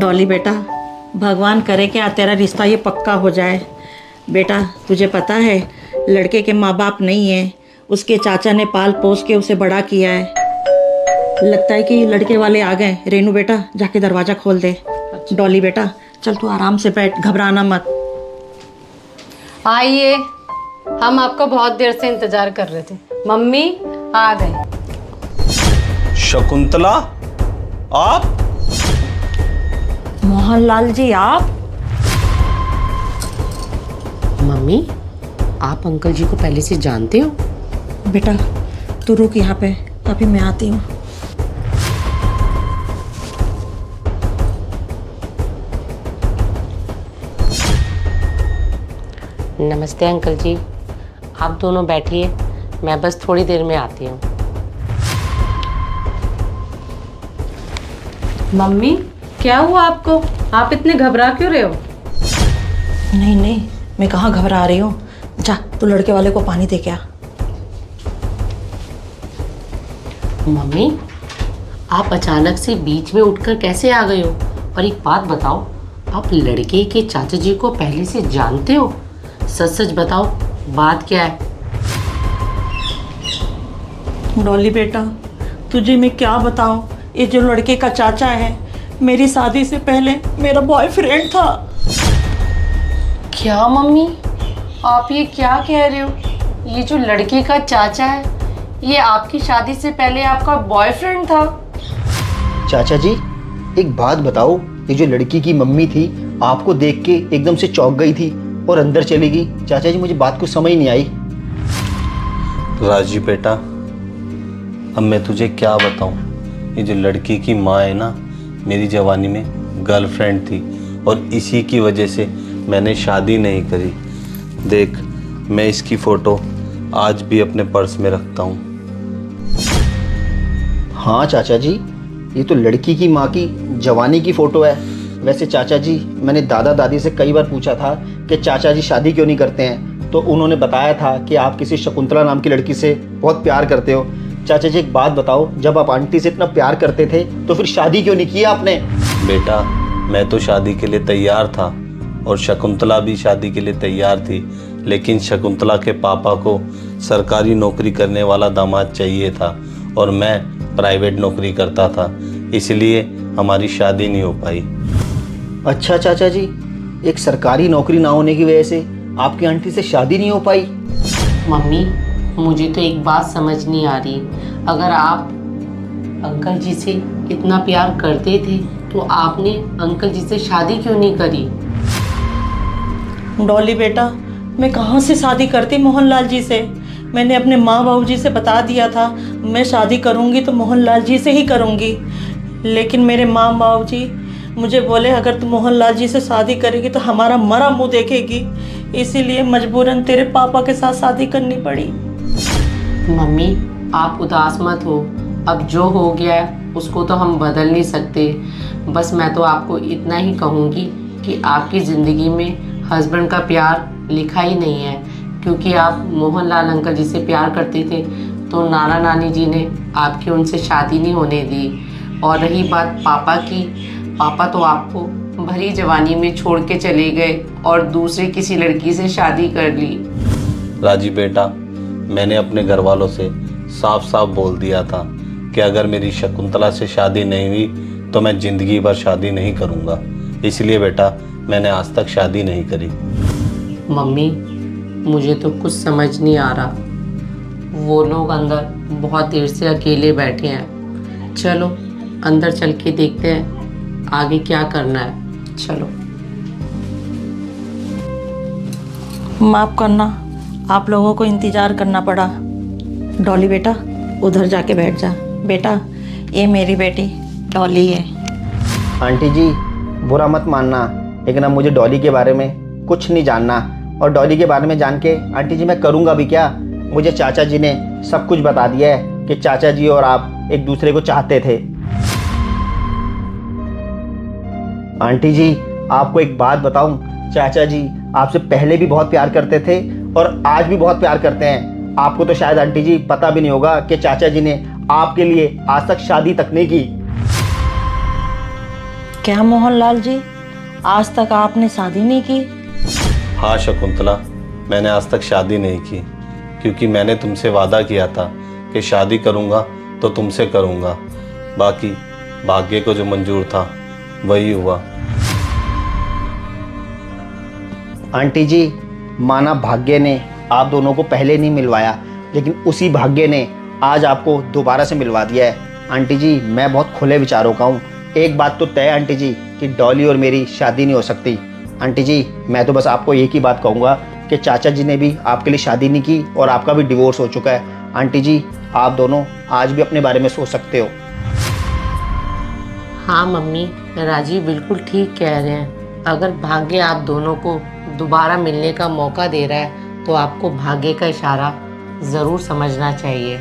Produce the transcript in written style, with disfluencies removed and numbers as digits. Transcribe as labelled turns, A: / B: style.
A: डॉली बेटा, भगवान करे कि तेरा रिश्ता ये पक्का हो जाए। बेटा तुझे पता है लड़के के माँ बाप नहीं है, उसके चाचा ने पाल पोस के उसे बड़ा किया है। लगता है कि लड़के वाले आ गए। रेनू बेटा जाके दरवाज़ा खोल दे। डॉली बेटा चल तू आराम से बैठ, घबराना मत।
B: आइए, हम आपका बहुत देर से इंतजार कर रहे थे। मम्मी आ गए।
C: शकुंतला, आप?
A: मोहनलाल जी आप?
D: मम्मी, आप अंकल जी को पहले से जानते हो?
A: बेटा तू रुक यहाँ पे, अभी मैं आती हूँ।
D: नमस्ते अंकल जी, आप दोनों बैठिए, मैं बस थोड़ी देर में आती हूँ।
B: मम्मी क्या हुआ आपको? आप इतने घबरा क्यों रहे हो?
A: नहीं नहीं, मैं कहाँ घबरा रही हूँ। जा तू लड़के वाले को पानी दे के आ।
D: मम्मी, आप अचानक से बीच में उठकर कैसे आ गए हो? और एक बात बताओ, आप लड़के के चाचा जी को पहले से जानते हो? सच सच बताओ, बात क्या है?
A: डॉली बेटा तुझे मैं क्या बताऊँ, ये जो लड़के का चाचा है मेरी शादी से पहले मेरा बॉयफ्रेंड था।
D: क्या मम्मी, आप ये क्या कह रहे हो? ये जो लड़के का चाचा है, ये आपकी शादी से पहले आपका बॉयफ्रेंड था?
E: चाचा जी एक बात बताओ, ये जो लड़की की मम्मी थी आपको देख के एकदम से चौंक गई थी और अंदर चली गई। चाचा जी मुझे बात कुछ समझ नहीं आई।
C: राजीव बेटा, अब मैं तुझे क्या बताऊं। ये जो लड़की की माँ है ना, मेरी जवानी में गर्लफ्रेंड थी और इसी की वजह से मैंने शादी नहीं करी। देख, मैं इसकी फ़ोटो आज भी अपने पर्स में रखता हूँ।
E: हाँ चाचा जी, ये तो लड़की की माँ की जवानी की फ़ोटो है। वैसे चाचा जी, मैंने दादा दादी से कई बार पूछा था कि चाचा जी शादी क्यों नहीं करते हैं, तो उन्होंने बताया था कि आप किसी शकुंतला नाम की लड़की से बहुत प्यार करते हो। चाचा जी एक बात बताओ, जब आप आंटी से इतना प्यार करते थे तो फिर शादी क्यों नहीं की आपने?
C: बेटा मैं तो शादी के लिए तैयार था और शकुंतला भी शादी के लिए तैयार थी, लेकिन शकुंतला के पापा को सरकारी नौकरी करने वाला दामाद चाहिए था और मैं प्राइवेट नौकरी करता था, इसलिए हमारी शादी नहीं हो पाई।
E: अच्छा चाचा जी, एक सरकारी नौकरी ना होने की वजह से आपकी आंटी से शादी नहीं हो पाई?
D: मम्मी, मुझे तो एक बात समझ नहीं आ रही, अगर आप अंकल जी से इतना प्यार करते थे तो आपने अंकल जी से शादी क्यों नहीं करी?
A: डॉली बेटा मैं कहाँ से शादी करती मोहनलाल जी से। मैंने अपने माँ बाबू जी से बता दिया था मैं शादी करूँगी तो मोहनलाल जी से ही करूँगी, लेकिन मेरे माँ बाबू जी मुझे बोले अगर तू मोहनलाल जी से शादी करेगी तो हमारा मरा मुँह देखेगी, इसीलिए मजबूरन तेरे पापा के साथ शादी करनी पड़ी।
D: मम्मी, आप उदास मत हो, अब जो हो गया है उसको तो हम बदल नहीं सकते। बस मैं तो आपको इतना ही कहूँगी कि आपकी ज़िंदगी में हस्बैंड का प्यार लिखा ही नहीं है, क्योंकि आप मोहनलाल अंकल जी से प्यार करते थे तो नाना नानी जी ने आपकी उनसे शादी नहीं होने दी। और रही बात पापा की, पापा तो आपको भरी जवानी में छोड़ के चले गए और दूसरे किसी लड़की से शादी कर ली।
C: राजीव बेटा, मैंने अपने घर वालों से साफ साफ बोल दिया था कि अगर मेरी शकुंतला से शादी नहीं हुई तो मैं ज़िंदगी भर शादी नहीं करूँगा, इसलिए बेटा मैंने आज तक शादी नहीं करी।
D: मम्मी, मुझे तो कुछ समझ नहीं आ रहा, वो लोग अंदर बहुत देर से अकेले बैठे हैं। चलो अंदर चल के देखते हैं आगे क्या करना है। चलो।
A: माफ़ करना, आप लोगों को इंतज़ार करना पड़ा। डॉली बेटा उधर जाके बैठ जा। बेटा ये मेरी बेटी डॉली है।
E: आंटी जी बुरा मत मानना, लेकिन अब मुझे डॉली के बारे में कुछ नहीं जानना, और डॉली के बारे में जान के आंटी जी मैं करूँगा भी क्या? मुझे चाचा जी ने सब कुछ बता दिया है कि चाचा जी और आप एक दूसरे को चाहते थे। आंटी जी आपको एक बात बताऊं, चाचा जी आपसे पहले भी बहुत प्यार करते थे और आज भी बहुत प्यार करते हैं। आपको तो शायद आंटी जी पता भी नहीं होगा कि चाचा जी ने आपके लिए आज तक शादी तक नहीं की।
A: क्या मोहनलाल जी, आज तक आपने शादी नहीं की?
C: हाँ शकुंतला, मैंने आज तक शादी नहीं की, क्योंकि मैंने तुमसे वादा किया था कि शादी करूँगा तो तुमसे करूँगा। बाकी भाग्य को जो मंजूर था वही हुआ।
E: आंटी जी, माना भाग्य ने आप दोनों को पहले नहीं मिलवाया, लेकिन उसी भाग्य ने आज आपको दोबारा से मिलवा दिया है। आंटी जी, मैं बहुत खुले विचारों का हूँ। एक बात तो तय आंटी जी कि डॉली और मेरी शादी नहीं हो सकती। आंटी जी, मैं तो बस आपको एक ही बात कहूँगा कि चाचा जी ने भी आपके लिए शादी नहीं की और आपका भी डिवोर्स हो चुका है। आंटी जी, आप दोनों आज भी अपने बारे में सोच सकते हो।
D: हाँ मम्मी, राजीव बिल्कुल ठीक कह रहे हैं। अगर भाग्य आप दोनों को दोबारा मिलने का मौका दे रहा है तो आपको भाग्य का इशारा ज़रूर समझना चाहिए।